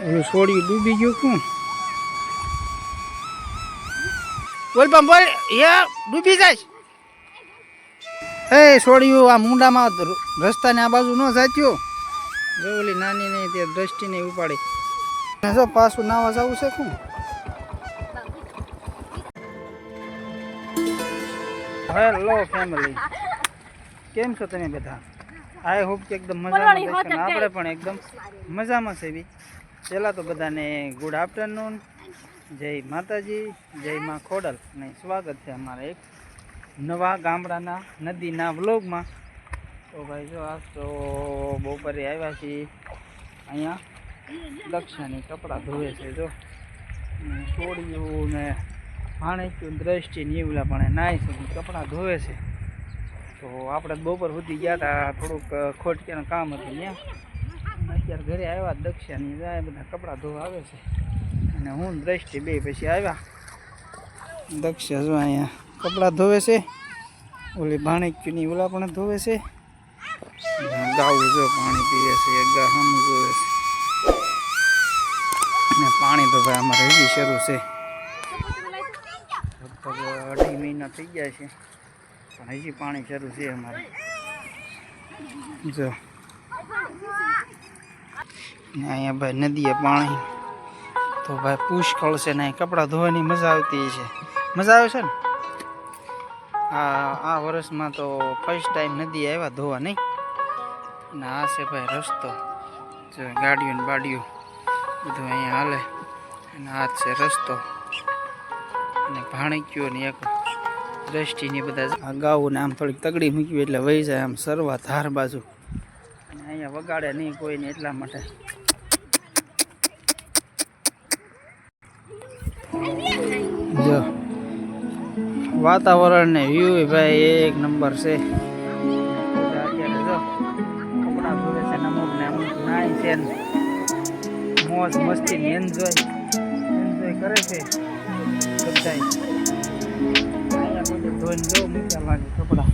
ઓલું છોડ્યું ડૂબી ગયું શું? બોલ પણ બોલ ડૂબી જાય. એ છોડ્યું આ મુંડામાં રસ્તાને આ બાજુ ન જાચ્યો. જો ઓલી નાની નહીં તે દ્રષ્ટિને ઉપાડી. જો પાછું નાવા જવું છે શું? હેલો ફેમિલી, કેમ છો તમે બધા? આઈ હોપ કે એકદમ મજામાં હશો. આપણે પણ એકદમ મજામાં છે બી. પહેલાં તો બધાને ગુડ આફ્ટરનૂન, જય માતાજી, જય માં ખોડલ, અને સ્વાગત છે અમારા એક નવા ગામડાના નદીના વ્લોગમાં. તો ભાઈ જો આજ તો બપોરે આવ્યા છીએ અહીંયા દક્ષાની કપડાં ધોવે છે. જો છોડ્યું ને ભાણેચ્યું દ્રષ્ટિ નીવલા પણ નાય છે, કપડાં ધોવે છે. તો આપણે બપોર સુધી ગયા હતા, થોડુંક ખોટક્યાનું કામ હતું ત્યાં. અત્યારે ઘરે આવ્યા દક્ષાની જાય બધા કપડાં ધોવા આવે છે, અને હું દ્રષ્ટિ બે પછી આવ્યા. દક્ષા જો અહીંયા કપડાં ધોવે છે, ઓલી ભાણેચ્યુંની ઓલા પણ ધોવે છે. ગાવું જો પાણી પીવે છે, એક ગા સામું જોવે છે. અને પાણી તો ભાઈ અમારે હજી શરૂ છે, લગભગ 2.5 મહિના થઈ ગયા છે, પણ હજી પાણી શરૂ છે અમારે. જો અહીંયા ભાઈ નદીએ પાણી તો ભાઈ પુષ્કળ છે ને કપડાં ધોવાની મજા આવતી છે. મજા આવે છે ને? આ વર્ષમાં તો ફર્સ્ટ ટાઈમ નદી આવ્યા ધોવા નહીં. અને આ છે ભાઈ રસ્તો, જો ગાડીઓ ને બાડીઓ બધું અહીંયા હાલે. અને આ છે રસ્તો, અને ભાણેચ્યો ને એક દ્રષ્ટિની બધા આ ગાવું ને આમ થોડીક તગડી મૂકવી એટલે વહી જાય આમ સરવા ધાર બાજુ. અને અહીંયા વગાડે નહીં કોઈને, એટલા માટે. જો વાતાવરણ ને વ્યૂ ભાઈ એક નંબર છે. અત્યારે જો કપડા ધોવે છે, અમુક ને અમુક નાય છે, મોજ મસ્તી ને એન્જોય કરે છે બધા. ધોઈને જો મૂક્યા લાગે કપડા.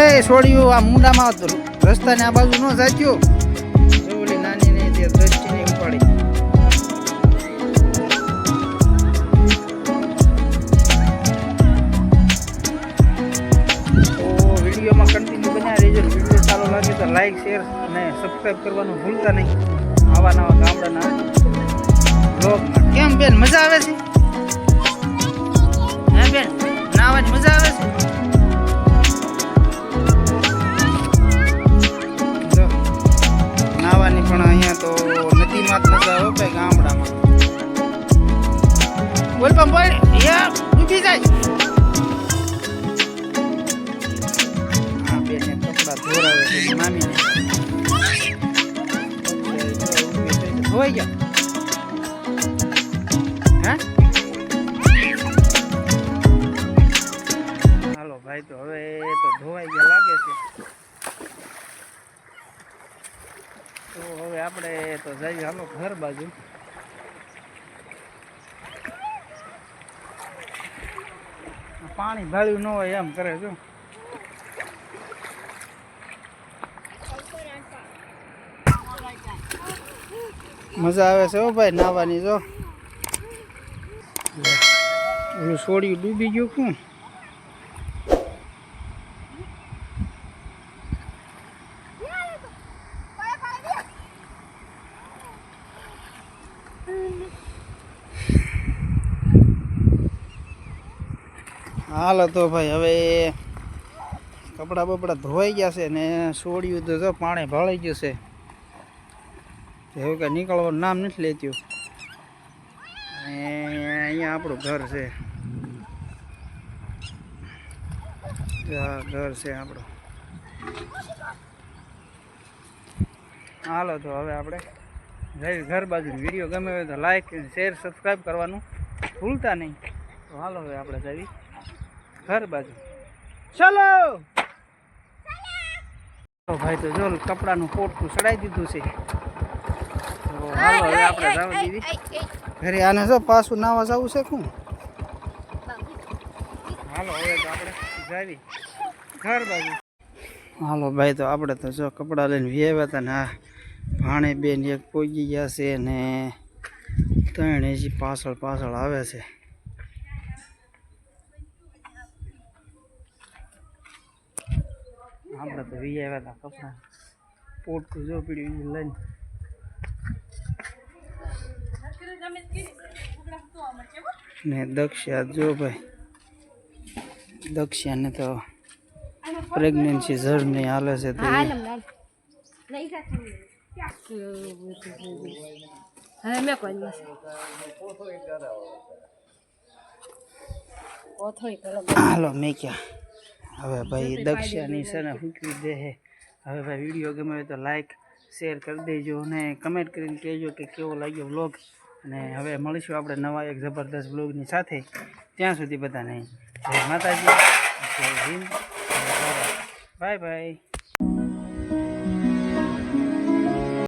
એ છોડ્યું આ મુંડામાં રસ્તાને આ બાજુ ન જાચ્યો. જો ઓલી નાની ને તે દ્રષ્ટિને ઉપાડી. તો વિડીયોમાં કન્ટિન્યુ બન્યા રહેજો. વિડીયો સારો લાગે તો લાઈક, શેર અને સબસ્ક્રાઈબ કરવાનું ભૂલતા નહીં. આવા નવા ગામડાના બ્લોગમાં. કેમ બેન, મજા આવે છે? હે બેન, નાવાની મજા આવે છે? જો નાવાની પણ અહીંયા તો નદીમાં જ મજા આવે ભાઈ, ગામડામાં. બોલ પણ બોલ ડૂબી જાય. હા બેન કપડા ધોરાવે છે મામીને. ધોવાઈ ગયા. હાલો ભાઈ, તો હવે તો ધોવાઈ ગયા લાગે છે. તો હવે આપણે તો જઈએ હાલો ઘર બાજુ. પાણી ભાળ્યું ન હોય એમ કરે જો. મજા આવે છે હો ભાઈ નાવાની. જો ઓલું છોડ્યું ડૂબી ગયું શું? હાલો તો ભાઈ હવે કપડા બપડા ધોવાઈ ગયા છે ને છોડ્યું તો જો પાણી ભળાઈ ગયું છે. એવું કાંઈ નીકળવાનું નામ નથી લેતું. અને અહીંયા આપણું ઘર છે, ઘર છે આપણું. હાલો તો હવે આપણે જઈ ઘર બાજુ. વિડીયો ગમે હોય તો લાઈક, શેર, સબસ્ક્રાઈબ કરવાનું ભૂલતા નહીં. તો હાલો હવે આપણે જઈએ ઘર બાજુ. ચાલો તો ભાઈ, તો જો કપડાનું પોટકું ચડાવી દીધું છે. તો હાલો હવે આપણે જવા દીધી ઘરે. આને જો પાછું નાવા જવું છે શું? હાલો હવે તો આપણે જાવી ઘર બાજુ. હાલો ભાઈ, તો આપણે તો જો કપડાં લઈને વ્યાવ્યા હતા ને આ ભાણે બેન એક પોગી ગયા છે ને ત્રણ હજી પાછળ પાછળ આવે છે. આપણે તો વ્યાવ્યા હતા કપડાં પોટકું જો પીડ્યું લઈને. ને દક્ષા જો ભાઈ, દક્ષાને તો પ્રેગ્નન્સી જર્ની હાલે છે તો હાલો મેં ક્યાં હવે ભાઈ દક્ષાની છે ને ફૂકવી દે હે. હવે ભાઈ વિડીયો ગમે હોય તો લાઈક શેર કરી દેજો અને કમેન્ટ કરીને કહેજો કે કેવો લાગ્યો વ્લોગ. અને હવે મળીશું આપણે નવા એક જબરદસ્ત વ્લોગની સાથે. ત્યાં સુધી બધાને જય માતાજી, જય હિન્દ, બાય બાય.